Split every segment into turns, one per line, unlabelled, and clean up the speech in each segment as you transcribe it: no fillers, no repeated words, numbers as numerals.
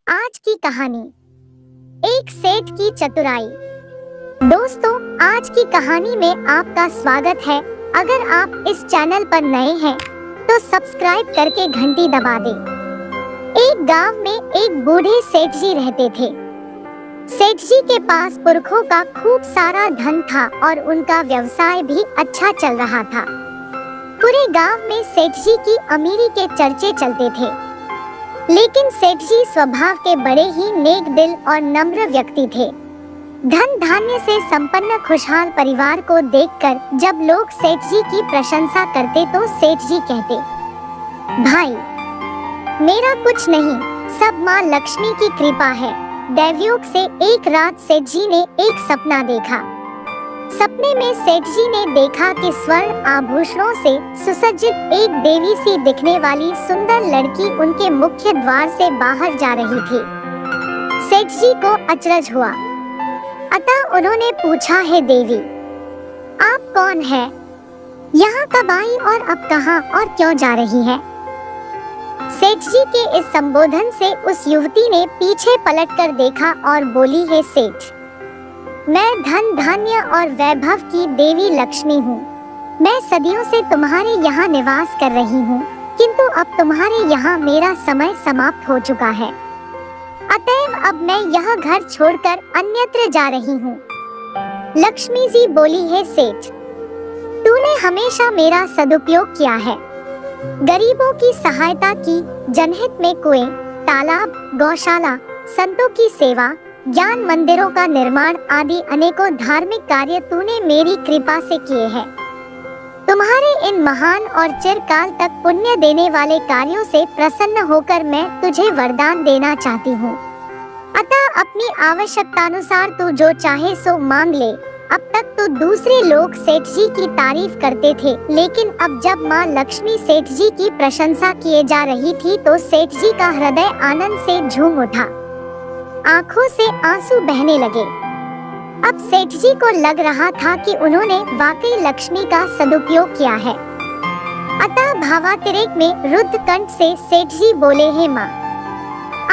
आज की कहानी, एक सेठ की चतुराई। दोस्तों, आज की कहानी में आपका स्वागत है। अगर आप इस चैनल पर नए हैं तो सब्सक्राइब करके घंटी दबा दें। एक गांव में एक बूढ़े सेठ जी रहते थे। सेठ जी के पास पुरखों का खूब सारा धन था और उनका व्यवसाय भी अच्छा चल रहा था। पूरे गांव में सेठ जी की अमीरी के चर्चे चलते थे। लेकिन सेठ जी स्वभाव के बड़े ही नेक दिल और नम्र व्यक्ति थे। धन धान्य से संपन्न खुशहाल परिवार को देखकर जब लोग सेठ जी की प्रशंसा करते तो सेठ जी कहते, भाई, मेरा कुछ नहीं, सब माँ लक्ष्मी की कृपा है। दैवयोग से एक रात सेठ जी ने एक सपना देखा। सपने में सेठ जी ने देखा कि स्वर्ण आभूषणों से सुसज्जित एक देवी सी दिखने वाली सुंदर लड़की उनके मुख्य द्वार से बाहर जा रही थी। सेठ जी को अचरज हुआ, अतः उन्होंने पूछा, है देवी, आप कौन है? यहाँ कब आई और अब कहाँ और क्यों जा रही है? सेठ जी के इस संबोधन से उस युवती ने पीछे पलटकर देखा और बोली, है सेठ, मैं धन धान्य और वैभव की देवी लक्ष्मी हूँ। मैं सदियों से तुम्हारे यहाँ निवास कर रही हूँ, किंतु अब तुम्हारे यहाँ मेरा समय समाप्त हो चुका है। अतएव अब मैं यह घर छोड़कर अन्यत्र जा रही हूँ। लक्ष्मी जी बोली, है सेठ, तूने हमेशा मेरा सदुपयोग किया है। गरीबों की सहायता की, जनहित में कुएं, तालाब, गौशाला, संतों की सेवा, ज्ञान मंदिरों का निर्माण आदि अनेकों धार्मिक कार्य तूने मेरी कृपा से किए हैं। तुम्हारे इन महान और चिरकाल तक पुण्य देने वाले कार्यों से प्रसन्न होकर मैं तुझे वरदान देना चाहती हूँ। अतः अपनी आवश्यकतानुसार तू जो चाहे सो मांग ले। अब तक तो दूसरे लोग सेठ जी की तारीफ करते थे, लेकिन अब जब माँ लक्ष्मी सेठ जी की प्रशंसा किए जा रही थी तो सेठ जी का हृदय आनंद से झूम उठा। आंखों से आंसू बहने लगे। अब सेठ जी को लग रहा था कि उन्होंने वाकई लक्ष्मी का सदुपयोग किया है। अतः भावातिरेक में रुद्ध कंठ से सेठ जी बोले, हे माँ,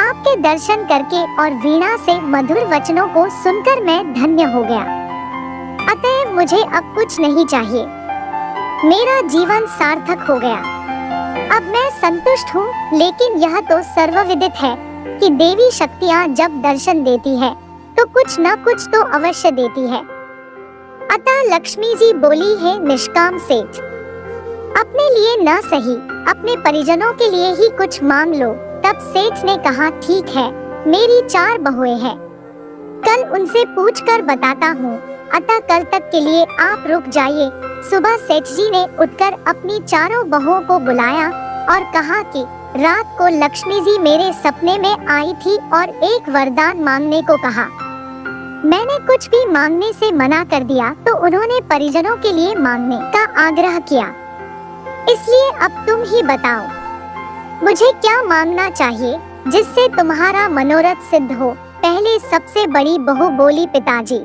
आपके दर्शन करके और वीणा से मधुर वचनों को सुनकर मैं धन्य हो गया। अतएव मुझे अब कुछ नहीं चाहिए। मेरा जीवन सार्थक हो गया। अब मैं संतुष्ट हूँ। लेकिन यह तो सर्वविदित है कि देवी शक्तियाँ जब दर्शन देती है तो कुछ न कुछ तो अवश्य देती है। अतः लक्ष्मी जी बोली, है निष्काम सेठ, अपने लिए न सही अपने परिजनों के लिए ही कुछ मांग लो। तब सेठ ने कहा, ठीक है, मेरी 4 बहुएं हैं, कल उनसे पूछकर बताता हूँ। अतः कल तक के लिए आप रुक जाइए। सुबह सेठ जी ने उठकर अपनी 4 बहुओं को बुलाया और कहा कि रात को लक्ष्मी जी मेरे सपने में आई थी और एक वरदान मांगने को कहा। मैंने कुछ भी मांगने से मना कर दिया तो उन्होंने परिजनों के लिए मांगने का आग्रह किया। इसलिए अब तुम ही बताओ, मुझे क्या मांगना चाहिए जिससे तुम्हारा मनोरथ सिद्ध हो? पहले सबसे बड़ी बहू बोली, पिताजी,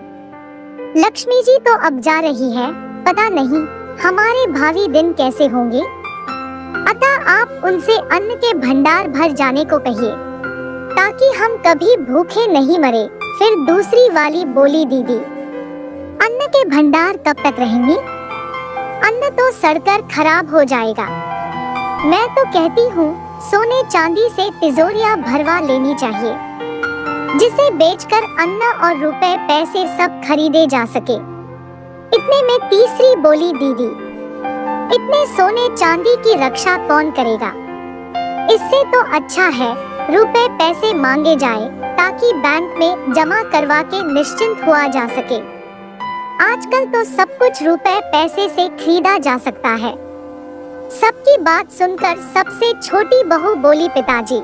लक्ष्मी जी तो अब जा रही है, पता नहीं हमारे भावी दिन कैसे होंगे। अतः आप उनसे अन्न के भंडार भर जाने को कहिए ताकि हम कभी भूखे नहीं मरे। फिर दूसरी वाली बोली, दीदी, अन्न के भंडार कब तक रहेंगे? अन्न तो सड़कर खराब हो जाएगा। मैं तो कहती हूँ सोने चांदी से तिजोरियां भरवा लेनी चाहिए, जिसे बेचकर अन्न और रुपए पैसे सब खरीदे जा सके। इतने में तीसरी बोली, दीदी, इतने सोने चांदी की रक्षा कौन करेगा? इससे तो अच्छा है रुपए पैसे मांगे जाए ताकि बैंक में जमा करवा के निश्चिंत हुआ जा सके। आजकल तो सब कुछ रुपए पैसे से खरीदा जा सकता है। सबकी बात सुनकर सबसे छोटी बहू बोली, पिताजी,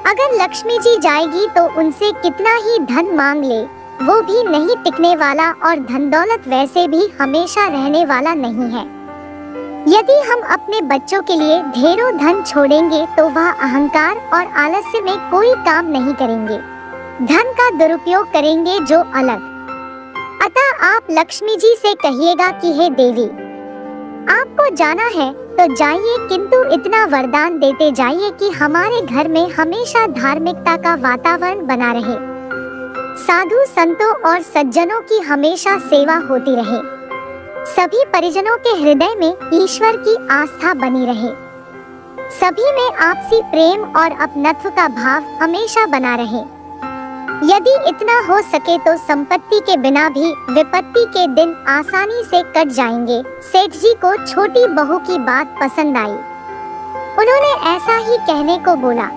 अगर लक्ष्मी जी जाएगी तो उनसे कितना ही धन मांग ले, वो भी नहीं टिकने वाला और धन दौलत वैसे भी हमेशा रहने वाला नहीं है। यदि हम अपने बच्चों के लिए ढेरों धन छोड़ेंगे तो वह अहंकार और आलस्य में कोई काम नहीं करेंगे, धन का दुरुपयोग करेंगे जो अलग। अतः आप लक्ष्मी जी से कहिएगा कि हे देवी, आपको जाना है तो जाइए, किंतु इतना वरदान देते जाइए कि हमारे घर में हमेशा धार्मिकता का वातावरण बना रहे, साधु संतों और सज्जनों की हमेशा सेवा होती रहे, सभी परिजनों के हृदय में ईश्वर की आस्था बनी रहे, सभी में आपसी प्रेम और अपनत्व का भाव हमेशा बना रहे। यदि इतना हो सके तो संपत्ति के बिना भी विपत्ति के दिन आसानी से कट जाएंगे। सेठ जी को छोटी बहू की बात पसंद आई। उन्होंने ऐसा ही कहने को बोला।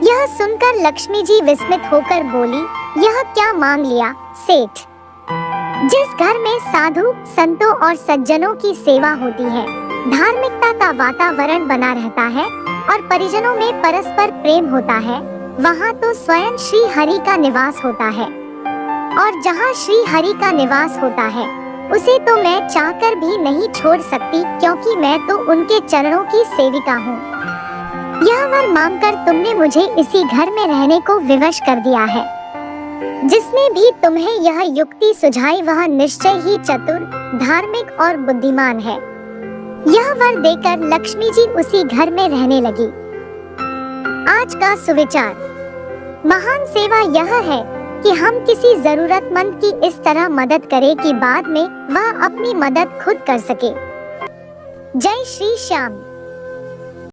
यह सुनकर लक्ष्मी जी विस्मित होकर बोली, यह क्या मांग लिया सेठ? जिस घर में साधु संतों और सज्जनों की सेवा होती है, धार्मिकता का वातावरण बना रहता है और परिजनों में परस्पर प्रेम होता है, वहाँ तो स्वयं श्री हरि का निवास होता है। और जहाँ श्री हरि का निवास होता है, उसे तो मैं चाहकर भी नहीं छोड़ सकती, क्योंकि मैं तो उनके चरणों की सेविका हूँ। यह वर मांगकर तुमने मुझे इसी घर में रहने को विवश कर दिया है। जिसने भी तुम्हें यह युक्ति सुझाई वह निश्चय ही चतुर, धार्मिक और बुद्धिमान है। यह वर देकर लक्ष्मी जी उसी घर में रहने लगी। आज का सुविचार। महान सेवा यह है कि हम किसी जरूरतमंद की इस तरह मदद करें कि बाद में वह अपनी मदद खुद कर सके। जय श्री श्याम।